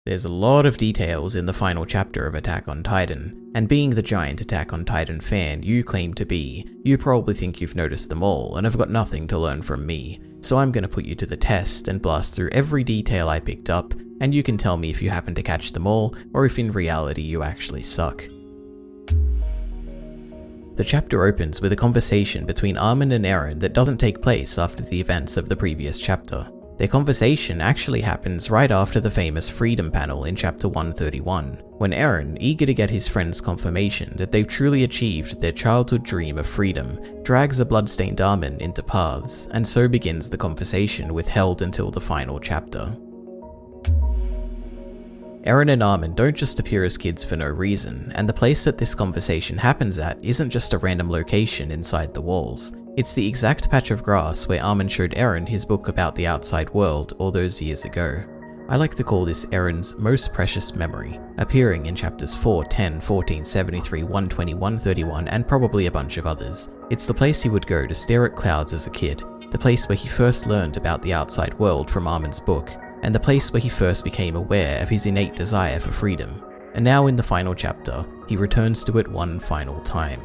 There's a lot of details in the final chapter of Attack on Titan, and being the giant Attack on Titan fan you claim to be, you probably think you've noticed them all and have got nothing to learn from me, so I'm gonna put you to the test and blast through every detail I picked up, and you can tell me if you happen to catch them all, or if in reality you actually suck. The chapter opens with a conversation between Armin and Eren that doesn't take place after the events of the previous chapter. Their conversation actually happens right after the famous Freedom panel in chapter 131, when Eren, eager to get his friend's confirmation that they've truly achieved their childhood dream of freedom, drags a bloodstained Armin into paths, and so begins the conversation withheld until the final chapter. Eren and Armin don't just appear as kids for no reason, and the place that this conversation happens at isn't just a random location inside the walls. It's the exact patch of grass where Armin showed Eren his book about the outside world all those years ago. I like to call this Eren's most precious memory, appearing in chapters 4, 10, 14, 73, 120, 131, and probably a bunch of others. It's the place he would go to stare at clouds as a kid, the place where he first learned about the outside world from Armin's book, and the place where he first became aware of his innate desire for freedom. And now in the final chapter, he returns to it one final time.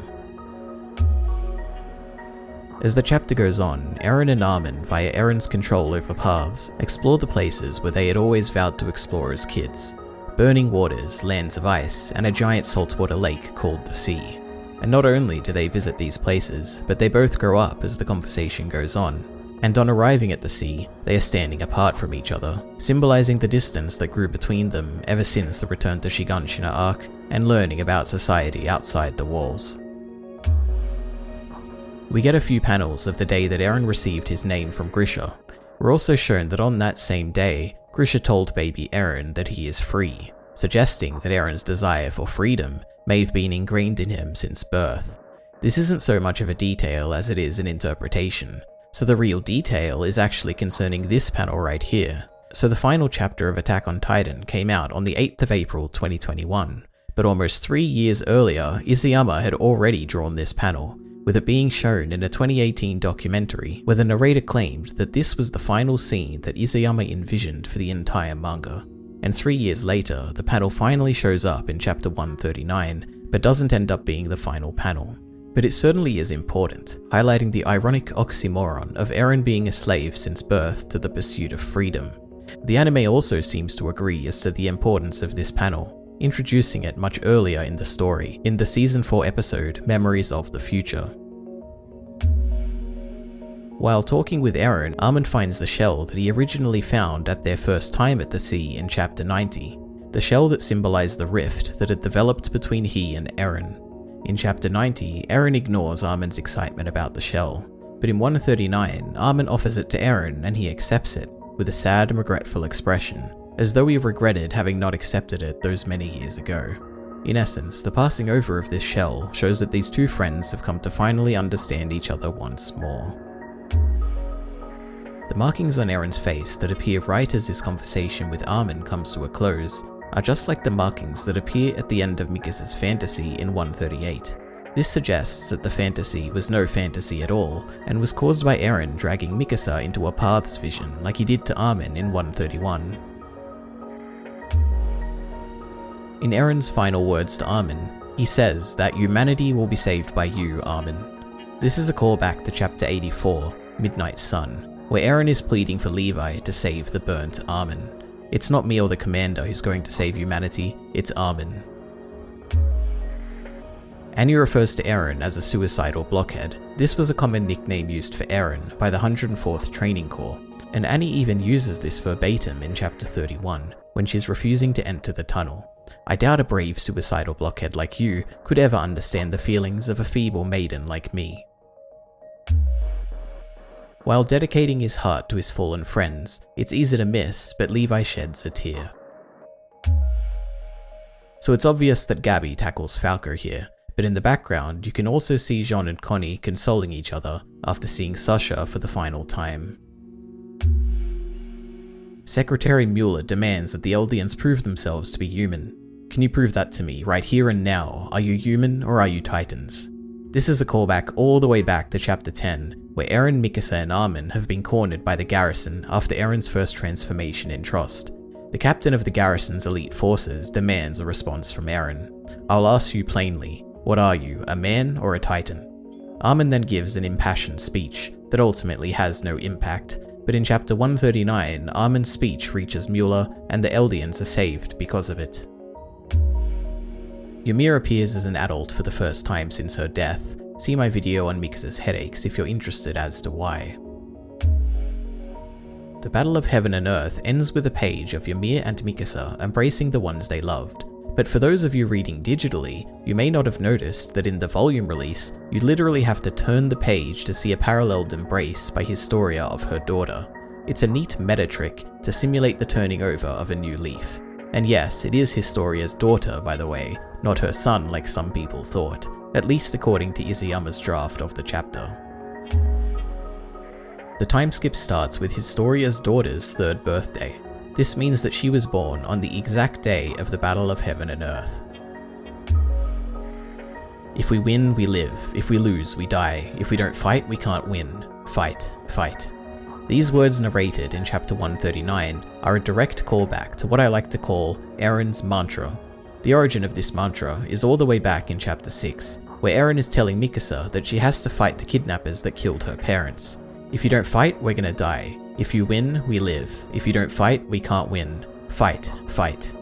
As the chapter goes on, Eren and Armin, via Eren's control over paths, explore the places where they had always vowed to explore as kids. Burning waters, lands of ice, and a giant saltwater lake called the sea. And not only do they visit these places, but they both grow up as the conversation goes on. And on arriving at the sea, they are standing apart from each other, symbolizing the distance that grew between them ever since the return to Shiganshina arc, and learning about society outside the walls. We get a few panels of the day that Eren received his name from Grisha. We're also shown that on that same day, Grisha told baby Eren that he is free, suggesting that Eren's desire for freedom may have been ingrained in him since birth. This isn't so much of a detail as it is an interpretation, so the real detail is actually concerning this panel right here. So the final chapter of Attack on Titan came out on the 8th of April 2021, but almost 3 years earlier, Isayama had already drawn this panel, with it being shown in a 2018 documentary where the narrator claimed that this was the final scene that Isayama envisioned for the entire manga. And 3 years later, the panel finally shows up in chapter 139, but doesn't end up being the final panel. But it certainly is important, highlighting the ironic oxymoron of Eren being a slave since birth to the pursuit of freedom. The anime also seems to agree as to the importance of this panel, introducing it much earlier in the story, in the Season 4 episode, Memories of the Future. While talking with Eren, Armin finds the shell that he originally found at their first time at the sea in chapter 90, the shell that symbolized the rift that had developed between he and Eren. In chapter 90, Eren ignores Armin's excitement about the shell, but in 139, Armin offers it to Eren and he accepts it, with a sad and regretful expression, as though he regretted having not accepted it those many years ago. In essence, the passing over of this shell shows that these two friends have come to finally understand each other once more. The markings on Eren's face that appear right as his conversation with Armin comes to a close are just like the markings that appear at the end of Mikasa's fantasy in 138. This suggests that the fantasy was no fantasy at all, and was caused by Eren dragging Mikasa into a paths vision like he did to Armin in 131. In Eren's final words to Armin, he says that humanity will be saved by you, Armin. This is a callback to chapter 84, Midnight Sun, where Eren is pleading for Levi to save the burnt Armin. It's not me or the commander who's going to save humanity, it's Armin. Annie refers to Eren as a suicidal blockhead. This was a common nickname used for Eren by the 104th Training Corps, and Annie even uses this verbatim in chapter 31, when she's refusing to enter the tunnel. I doubt a brave suicidal blockhead like you could ever understand the feelings of a feeble maiden like me. While dedicating his heart to his fallen friends, it's easy to miss, but Levi sheds a tear. So it's obvious that Gabi tackles Falco here, but in the background you can also see Jean and Connie consoling each other after seeing Sasha for the final time. Secretary Muller demands that the Eldians prove themselves to be human. Can you prove that to me, right here and now? Are you human or are you Titans? This is a callback all the way back to chapter 10, where Eren, Mikasa and Armin have been cornered by the garrison after Eren's first transformation in Trust. The captain of the garrison's elite forces demands a response from Eren. "I'll ask you plainly, what are you, a man or a titan?" Armin then gives an impassioned speech that ultimately has no impact, but in chapter 139, Armin's speech reaches Muller and the Eldians are saved because of it. Ymir appears as an adult for the first time since her death. See my video on Mikasa's headaches if you're interested as to why. The Battle of Heaven and Earth ends with a page of Ymir and Mikasa embracing the ones they loved, but for those of you reading digitally, you may not have noticed that in the volume release, you literally have to turn the page to see a paralleled embrace by Historia of her daughter. It's a neat meta trick to simulate the turning over of a new leaf. And yes, it is Historia's daughter, by the way, not her son like some people thought, at least according to Izuyama's draft of the chapter. The time skip starts with Historia's daughter's 3rd birthday. This means that she was born on the exact day of the Battle of Heaven and Earth. If we win, we live. If we lose, we die. If we don't fight, we can't win. Fight, fight. These words narrated in chapter 139 are a direct callback to what I like to call Eren's mantra. The origin of this mantra is all the way back in chapter 6, where Eren is telling Mikasa that she has to fight the kidnappers that killed her parents. "If you don't fight, we're gonna die. If you win, we live. If you don't fight, we can't win. Fight, fight."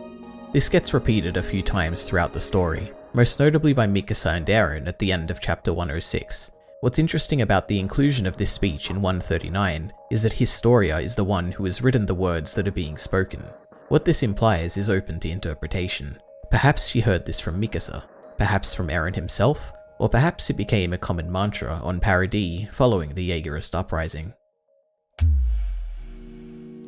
This gets repeated a few times throughout the story, most notably by Mikasa and Eren at the end of chapter 106. What's interesting about the inclusion of this speech in 139 is that Historia is the one who has written the words that are being spoken. What this implies is open to interpretation. Perhaps she heard this from Mikasa, perhaps from Eren himself, or perhaps it became a common mantra on Paradis following the Jaegerist uprising.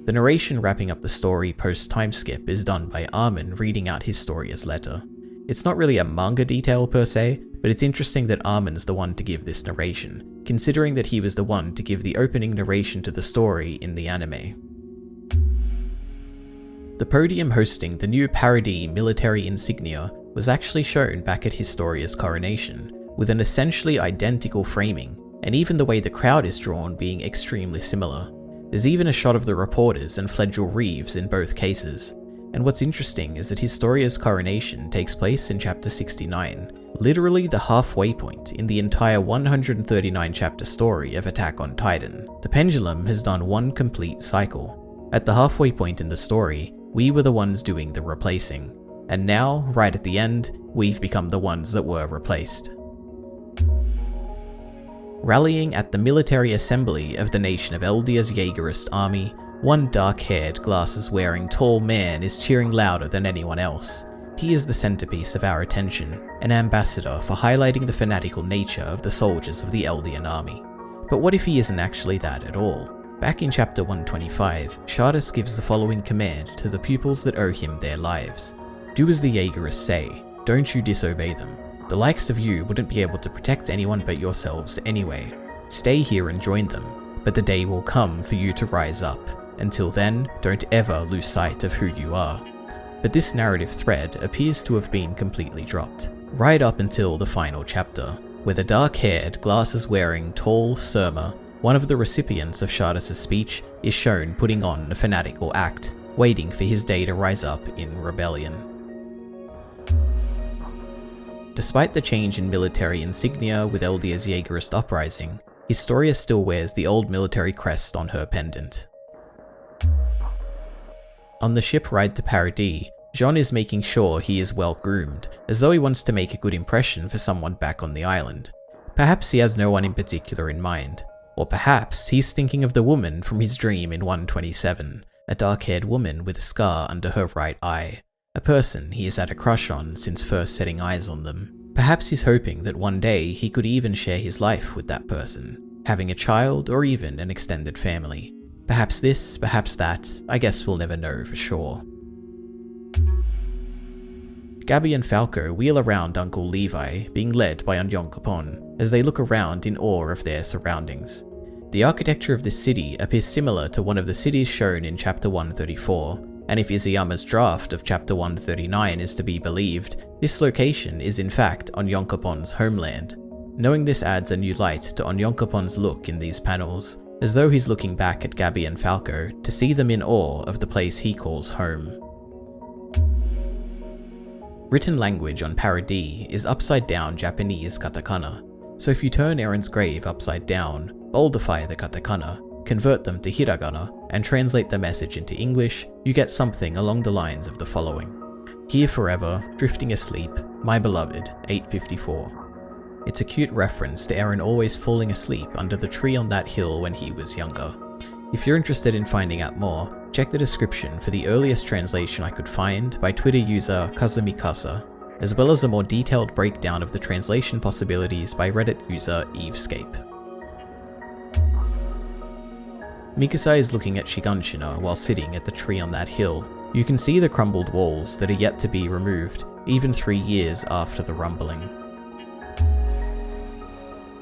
The narration wrapping up the story post-time skip is done by Armin reading out Historia's letter. It's not really a manga detail per se, but it's interesting that Armin's the one to give this narration, considering that he was the one to give the opening narration to the story in the anime. The podium hosting the new Paradis military insignia was actually shown back at Historia's coronation, with an essentially identical framing, and even the way the crowd is drawn being extremely similar. There's even a shot of the reporters and Fledgel Reeves in both cases. And what's interesting is that Historia's coronation takes place in chapter 69, literally the halfway point in the entire 139 chapter story of Attack on Titan. The pendulum has done one complete cycle. At the halfway point in the story, we were the ones doing the replacing, and now, right at the end, we've become the ones that were replaced. Rallying at the military assembly of the nation of Eldia's Jaegerist army, one dark-haired, glasses-wearing tall man is cheering louder than anyone else. He is the centerpiece of our attention, an ambassador for highlighting the fanatical nature of the soldiers of the Eldian army. But what if he isn't actually that at all? Back in chapter 125, Shardus gives the following command to the pupils that owe him their lives. "Do as the Jaegerists say, don't you disobey them. The likes of you wouldn't be able to protect anyone but yourselves anyway. Stay here and join them, but the day will come for you to rise up. Until then, don't ever lose sight of who you are." But this narrative thread appears to have been completely dropped, right up until the final chapter, where the dark-haired, glasses-wearing, tall Surma, one of the recipients of Shardus' speech, is shown putting on a fanatical act, waiting for his day to rise up in rebellion. Despite the change in military insignia with Eldia's Jaegerist uprising, Historia still wears the old military crest on her pendant. On the ship ride to Paradis, Jean is making sure he is well groomed, as though he wants to make a good impression for someone back on the island. Perhaps he has no one in particular in mind, or perhaps he's thinking of the woman from his dream in 127, a dark-haired woman with a scar under her right eye, a person he has had a crush on since first setting eyes on them. Perhaps he's hoping that one day he could even share his life with that person, having a child or even an extended family. Perhaps this, perhaps that, I guess we'll never know for sure. Gabby and Falco wheel around Uncle Levi, being led by Onyonkopon, as they look around in awe of their surroundings. The architecture of this city appears similar to one of the cities shown in chapter 134, and if Izuyama's draft of chapter 139 is to be believed, this location is in fact Onyonkopon's homeland. Knowing this adds a new light to Onyonkopon's look in these panels, as though he's looking back at Gabby and Falco to see them in awe of the place he calls home. Written language on Paradis is upside down Japanese katakana, so if you turn Eren's grave upside down, boldify the katakana, convert them to hiragana, and translate the message into English, you get something along the lines of the following. Here forever, drifting asleep, my beloved, 854. It's a cute reference to Eren always falling asleep under the tree on that hill when he was younger. If you're interested in finding out more, check the description for the earliest translation I could find by Twitter user Kazumikasa, as well as a more detailed breakdown of the translation possibilities by Reddit user Evescape. Mikasa is looking at Shiganshina while sitting at the tree on that hill. You can see the crumbled walls that are yet to be removed, even 3 years after the rumbling.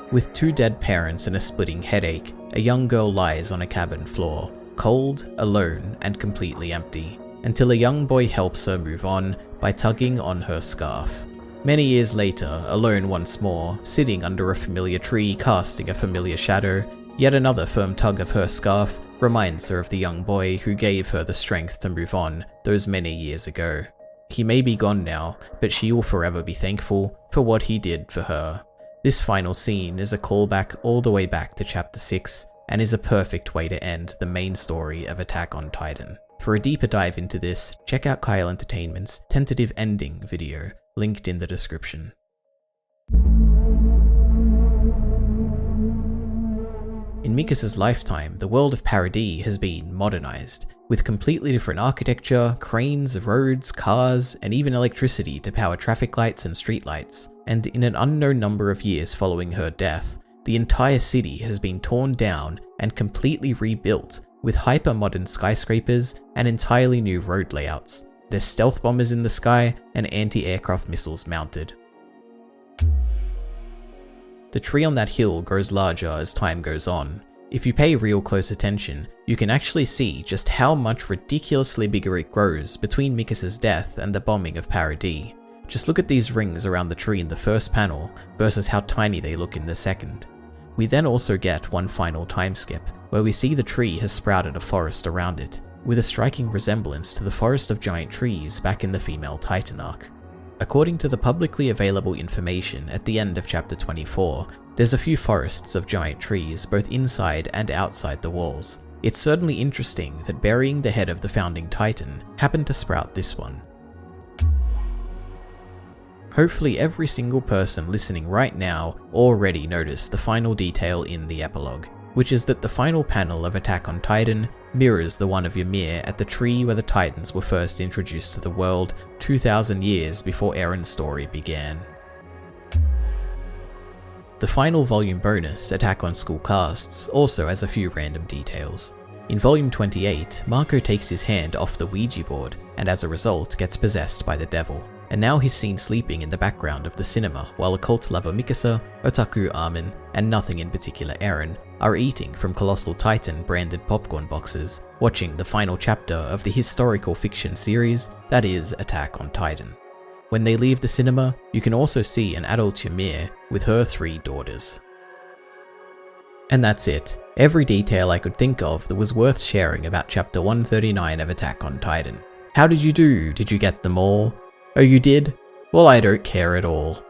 With 2 dead parents and a splitting headache, a young girl lies on a cabin floor, cold, alone, and completely empty, until a young boy helps her move on by tugging on her scarf. Many years later, alone once more, sitting under a familiar tree casting a familiar shadow, yet another firm tug of her scarf reminds her of the young boy who gave her the strength to move on those many years ago. He may be gone now, but she will forever be thankful for what he did for her. This final scene is a callback all the way back to Chapter 6, and is a perfect way to end the main story of Attack on Titan. For a deeper dive into this, check out Kyle Entertainment's tentative ending video, linked in the description. In Mikasa's lifetime, the world of Paradis has been modernized, with completely different architecture, cranes, roads, cars, and even electricity to power traffic lights and streetlights. And in an unknown number of years following her death, the entire city has been torn down and completely rebuilt, with hyper-modern skyscrapers and entirely new road layouts. There's stealth bombers in the sky and anti-aircraft missiles mounted. The tree on that hill grows larger as time goes on. If you pay real close attention, you can actually see just how much ridiculously bigger it grows between Mikasa's death and the bombing of Paradis. Just look at these rings around the tree in the first panel versus how tiny they look in the second. We then also get one final time skip, where we see the tree has sprouted a forest around it, with a striking resemblance to the forest of giant trees back in the female Titan arc. According to the publicly available information at the end of chapter 24, there's a few forests of giant trees both inside and outside the walls. It's certainly interesting that burying the head of the founding Titan happened to sprout this one. Hopefully every single person listening right now already noticed the final detail in the epilogue, which is that the final panel of Attack on Titan mirrors the one of Ymir at the tree where the Titans were first introduced to the world 2,000 years before Eren's story began. The final volume bonus, Attack on School Casts, also has a few random details. In volume 28, Marco takes his hand off the Ouija board and as a result gets possessed by the devil. And now he's seen sleeping in the background of the cinema while occult lover Mikasa, otaku Armin, and nothing in particular Eren are eating from Colossal Titan branded popcorn boxes, watching the final chapter of the historical fiction series that is Attack on Titan. When they leave the cinema, you can also see an adult Ymir with her 3 daughters. And that's it. Every detail I could think of that was worth sharing about chapter 139 of Attack on Titan. How did you do? Did you get them all? Oh, you did? Well, I don't care at all.